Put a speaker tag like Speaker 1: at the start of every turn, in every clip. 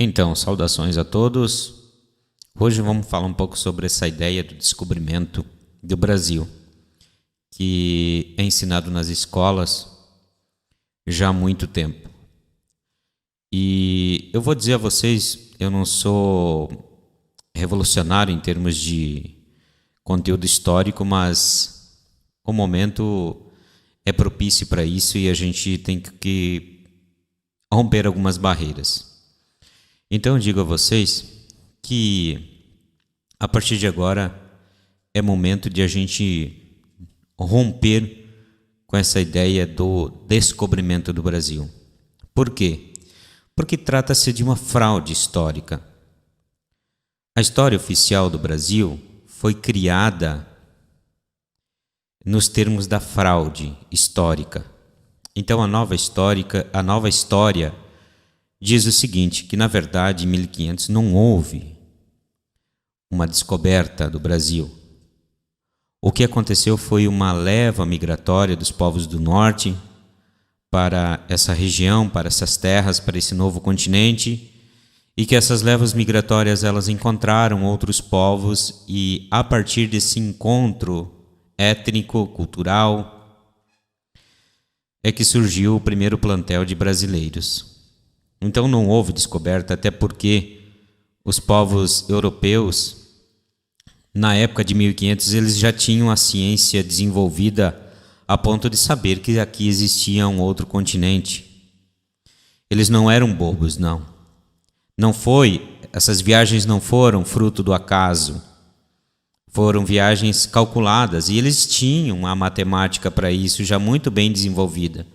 Speaker 1: Então, saudações a todos. Hoje vamos falar um pouco sobre essa ideia do descobrimento do Brasil, que é ensinado nas escolas já há muito tempo. E eu vou dizer a vocês, eu não sou revolucionário em termos de conteúdo histórico, mas o momento é propício para isso e a gente tem que romper algumas barreiras. Então eu digo a vocês que a partir de agora é momento de a gente romper com essa ideia do descobrimento do Brasil. Por quê? Porque trata-se de uma fraude histórica. A história oficial do Brasil foi criada nos termos da fraude histórica. Então a nova história diz o seguinte, que na verdade em 1500 não houve uma descoberta do Brasil. O que aconteceu foi uma leva migratória dos povos do norte para essa região, para essas terras, para esse novo continente, e que essas levas migratórias elas encontraram outros povos e a partir desse encontro étnico, cultural, é que surgiu o primeiro plantel de brasileiros. Então não houve descoberta, até porque os povos europeus, na época de 1500, eles já tinham a ciência desenvolvida a ponto de saber que aqui existia um outro continente. Eles não eram bobos, não. Essas viagens não foram fruto do acaso. Foram viagens calculadas e eles tinham a matemática para isso já muito bem desenvolvida.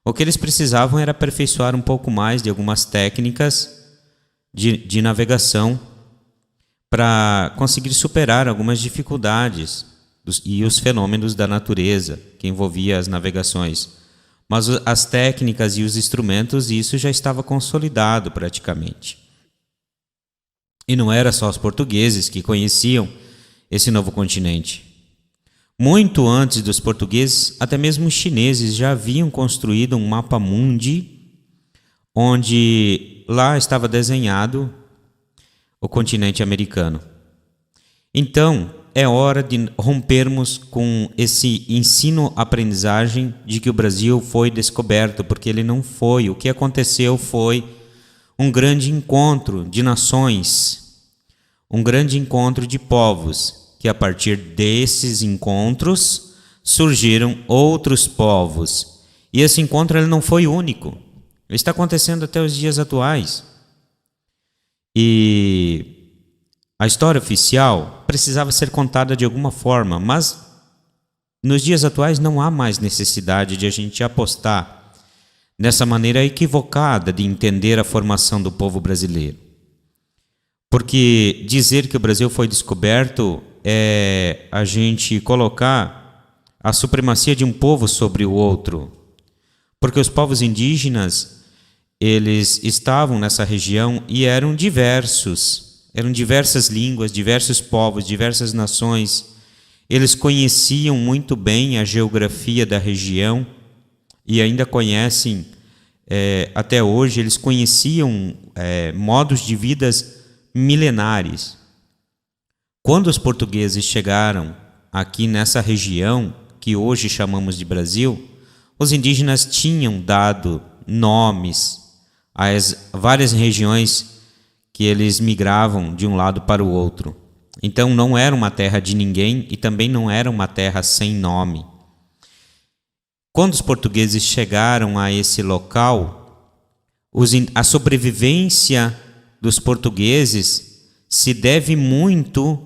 Speaker 1: O que eles precisavam era aperfeiçoar um pouco mais de algumas técnicas de navegação para conseguir superar algumas dificuldades e os fenômenos da natureza que envolvia as navegações. Mas as técnicas e os instrumentos, isso já estava consolidado praticamente. E não era só os portugueses que conheciam esse novo continente. Muito antes dos portugueses, até mesmo os chineses já haviam construído um mapa mundi, onde lá estava desenhado o continente americano. Então, é hora de rompermos com esse ensino-aprendizagem de que o Brasil foi descoberto, porque ele não foi. O que aconteceu foi um grande encontro de nações, um grande encontro de povos, que a partir desses encontros surgiram outros povos. E esse encontro ele não foi único. Ele está acontecendo até os dias atuais. E a história oficial precisava ser contada de alguma forma, mas nos dias atuais não há mais necessidade de a gente apostar nessa maneira equivocada de entender a formação do povo brasileiro. Porque dizer que o Brasil foi descoberto é a gente colocar a supremacia de um povo sobre o outro. Porque os povos indígenas, eles estavam nessa região e eram diversos. Eram diversas línguas, diversos povos, diversas nações. Eles conheciam muito bem a geografia da região e ainda conhecem, até hoje, eles conheciam modos de vidas milenares. Quando os portugueses chegaram aqui nessa região, que hoje chamamos de Brasil, os indígenas tinham dado nomes às várias regiões que eles migravam de um lado para o outro. Então não era uma terra de ninguém e também não era uma terra sem nome. Quando os portugueses chegaram a esse local, a sobrevivência dos portugueses se deve muito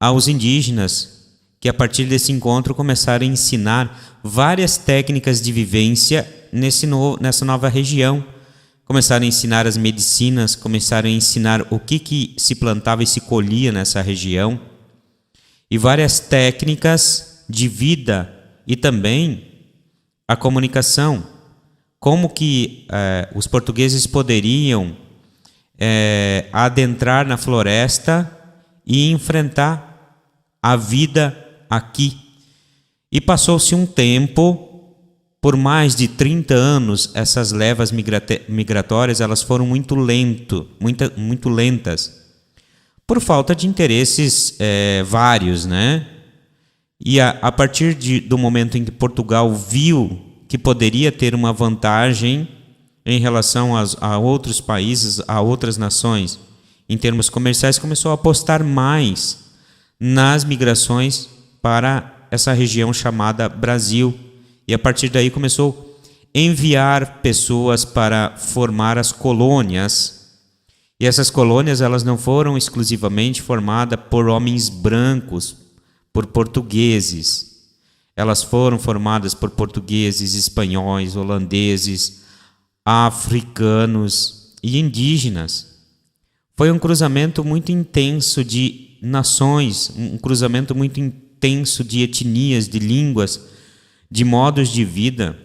Speaker 1: aos indígenas, que a partir desse encontro começaram a ensinar várias técnicas de vivência nessa nova região. Começaram a ensinar as medicinas, começaram a ensinar o que se plantava e se colhia nessa região, e várias técnicas de vida e também a comunicação. Como que os portugueses poderiam adentrar na floresta e enfrentar a vida aqui. E passou-se um tempo por mais de 30 anos, essas levas migratórias elas foram muito lentas, por falta de interesses vários, né? E a partir do momento em que Portugal viu que poderia ter uma vantagem em relação a outros países, a outras nações, em termos comerciais, começou a apostar mais nas migrações para essa região chamada Brasil. E a partir daí começou a enviar pessoas para formar as colônias. E essas colônias elas não foram exclusivamente formadas por homens brancos, por portugueses. Elas foram formadas por portugueses, espanhóis, holandeses, africanos e indígenas. Foi um cruzamento muito intenso de nações, um cruzamento muito intenso de etnias, de línguas, de modos de vida.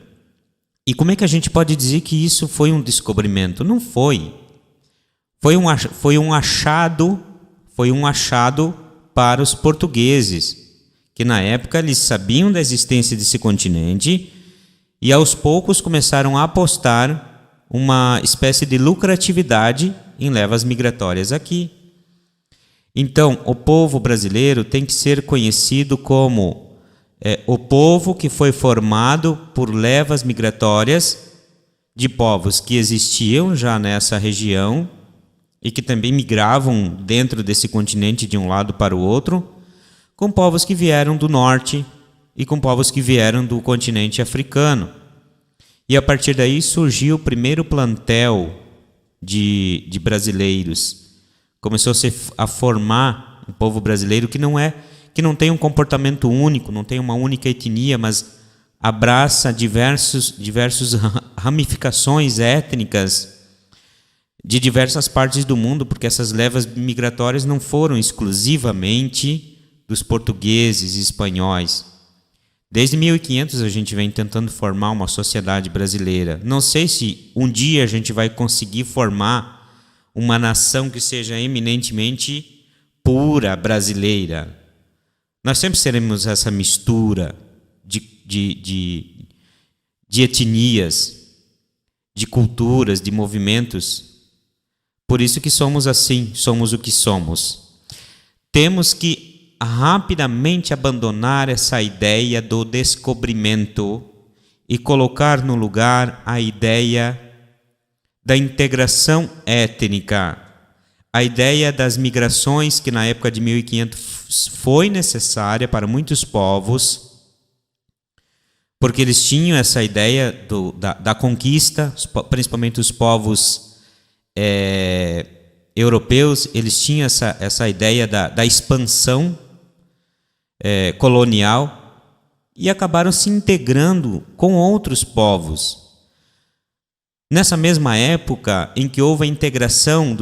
Speaker 1: E como é que a gente pode dizer que isso foi um descobrimento? Não foi. Foi um achado para os portugueses, que na época eles sabiam da existência desse continente e aos poucos começaram a apostar uma espécie de lucratividade em levas migratórias aqui. Então, o povo brasileiro tem que ser conhecido como o povo que foi formado por levas migratórias de povos que existiam já nessa região e que também migravam dentro desse continente de um lado para o outro, com povos que vieram do norte e com povos que vieram do continente africano. E a partir daí surgiu o primeiro plantel de brasileiros. Começou-se a formar um povo brasileiro que não tem um comportamento único, não tem uma única etnia, mas abraça diversas ramificações étnicas de diversas partes do mundo, porque essas levas migratórias não foram exclusivamente dos portugueses e espanhóis. Desde 1500 a gente vem tentando formar uma sociedade brasileira. Não sei se um dia a gente vai conseguir formar uma nação que seja eminentemente pura brasileira. Nós sempre seremos essa mistura de etnias, de culturas, de movimentos. Por isso que somos assim, somos o que somos. Temos que rapidamente abandonar essa ideia do descobrimento e colocar no lugar a ideia da integração étnica, a ideia das migrações que na época de 1500 foi necessária para muitos povos, porque eles tinham essa ideia da conquista, principalmente os povos europeus, eles tinham essa ideia da expansão colonial e acabaram se integrando com outros povos. Nessa mesma época em que houve a integração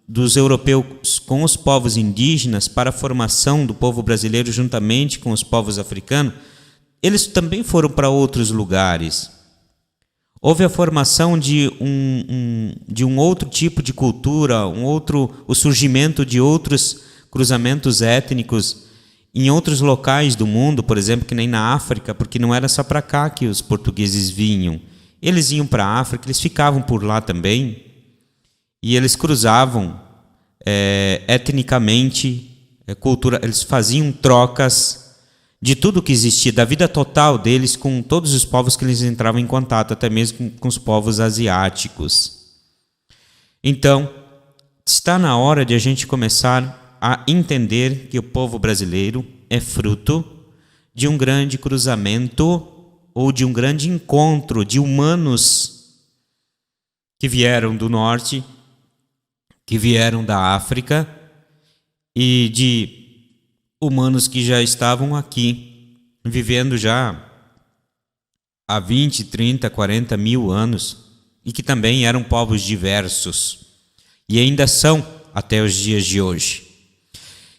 Speaker 1: dos europeus com os povos indígenas para a formação do povo brasileiro juntamente com os povos africanos, eles também foram para outros lugares. Houve a formação de um outro tipo de cultura, o surgimento de outros cruzamentos étnicos em outros locais do mundo, por exemplo, que nem na África, porque não era só para cá que os portugueses vinham. Eles iam para a África, eles ficavam por lá também, e eles cruzavam etnicamente, eles faziam trocas de tudo que existia, da vida total deles com todos os povos que eles entravam em contato, até mesmo com os povos asiáticos. Então, está na hora de a gente começar a entender que o povo brasileiro é fruto de um grande cruzamento ou de um grande encontro de humanos que vieram do norte, que vieram da África e de humanos que já estavam aqui, vivendo já há 20, 30, 40 mil anos e que também eram povos diversos e ainda são até os dias de hoje.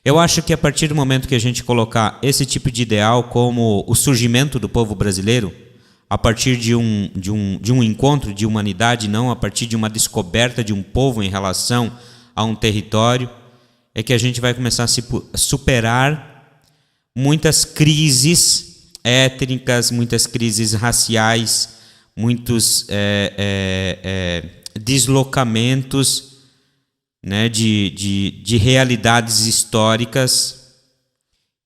Speaker 1: Eu acho que a partir do momento que a gente colocar esse tipo de ideal como o surgimento do povo brasileiro, a partir de um encontro de humanidade, não a partir de uma descoberta de um povo em relação a um território, é que a gente vai começar a superar muitas crises étnicas, muitas crises raciais, muitos deslocamentos, né, de realidades históricas,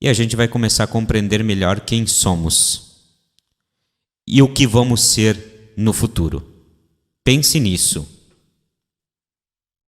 Speaker 1: e a gente vai começar a compreender melhor quem somos e o que vamos ser no futuro. Pense nisso.